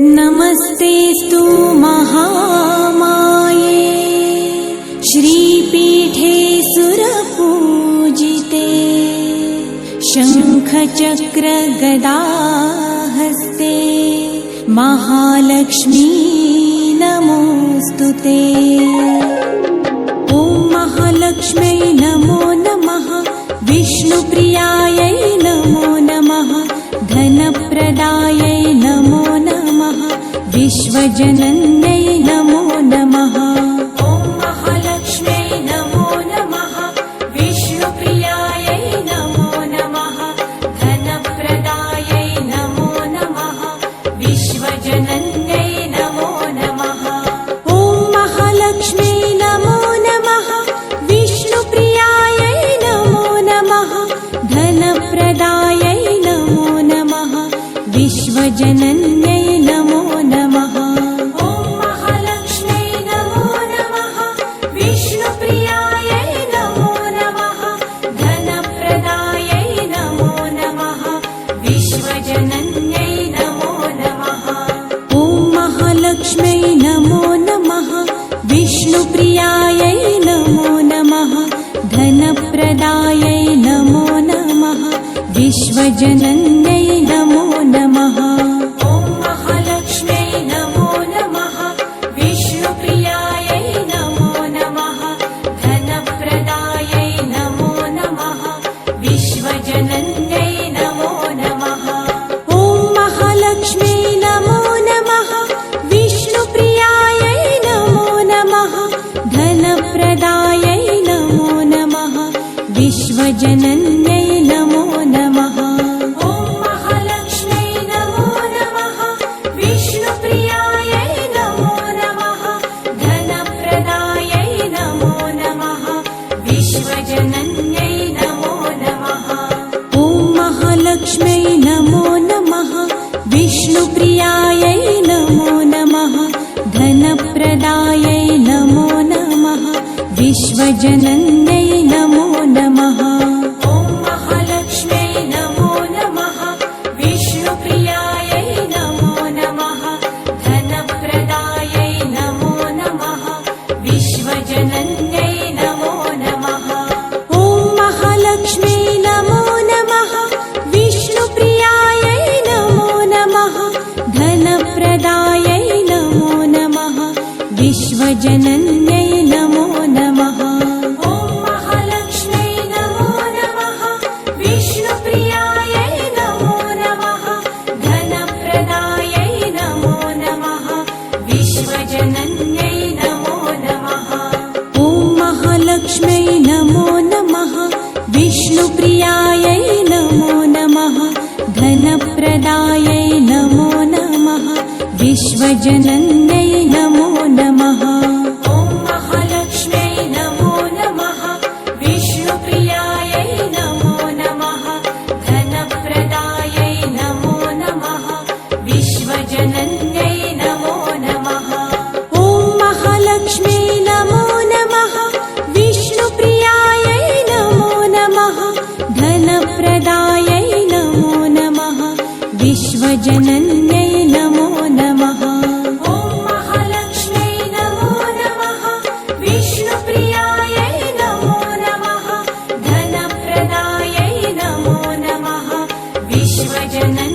नमस्तेस्तु महामाये श्रीपीठे सुरपूजिते शङ्खचक्र गदाहस्ते महालक्ष्मी नमोस्तुते। ॐ महालक्ष्म्यै नमो नमः, विष्णुप्रियायै नमो नमः, धनप्रदायै नमो नमः, विश्वजनन्यै नमो नमः। ॐ महालक्ष्म्यै नमो नमः, विष्णुप्रियायै नमो नमः, धनप्रदायै नमो नमः, विश्वजनन्यै नमो नमः। ॐ महालक्ष्म्यै नमो नमः, विष्णुप्रियायै नमो नमः, धनप्रदायै नमो नमः, विश्वजनन्यै नमो नमः। ॐ महालक्ष्म्यै नमो नमः, विष्णुप्रियायै नमो नमः, धनप्रदायै नमो नमः, विश्वजनन्यै नमो नमः। ॐ महालक्ष्म्यै नमो नमः, विष्णुप्रियायै नमो नमः, धनप्रदायै नमो नमः, विश्वजनन्यै नमो नमः। ॐ महालक्ष्म्यै नमो नमः, विष्णुप्रियायै नमो नमः, धनप्रदायै नमो नमः, विश्वजनन्यै नमो नमः। ॐ महालक्ष्म्यै नमो नमः, विष्णुप्रियायै नमो नमः, धनप्रदायै नमो नमः, विश्वजनन्यै नमो नमः। ॐ महालक्ष्म्यै नमो नमः, विष्णुप्रियायै नमो नमः, धनप्रदायै नमो नमः, विश्वजनन्यै नमो नमः। ॐ महालक्ष्म्यै नमो नमः, विष्णुप्रियायै नमो नमः, धनप्रदायै नमो नमः, विश्वजनन्यै नमो नमः। ॐ महालक्ष्म्यै नमो नमः, विष्णुप्रियायै नमो नमः, धनप्रदायै नमो नमः, विश्वजनन्यै नमो नमः। ॐ महालक्ष्म्यै नमो नमः, विष्णुप्रियायै नमो नमः, धनप्रदायै नमो नमः, विश्वजनन्यै नमो नमः। ॐ महालक्ष्म्यै नमो नमः, विष्णुप्रियायै नमो नमः, धनप्रदायै नमो नमः, विश्वजनन्यै नमो नमः। ॐ महालक्ष्म्यै नमो नमः, विष्णुप्रियायै नमो नमः, धनप्रदायै नमो नमः, विश्वजनन्यै नमो नमः। ॐ महालक्ष्म्यै नमो नमः, विष्णुप्रियायै नमो नमः, धनप्रदायै नमो नमः, विश्वजनन्यै नमो नमः। ॐ महालक्ष्म्यै नमो नमः, विष्णुप्रियायै नमो नमः, धनप्रदायै नमो नमः, विश्वजनन्यै नमो नमः। ॐ महालक्ष्म्यै नमो नमः, विष्णुप्रियायै नमो नमः, धनप्रदायै नमो नमः, विश्वजनन्यै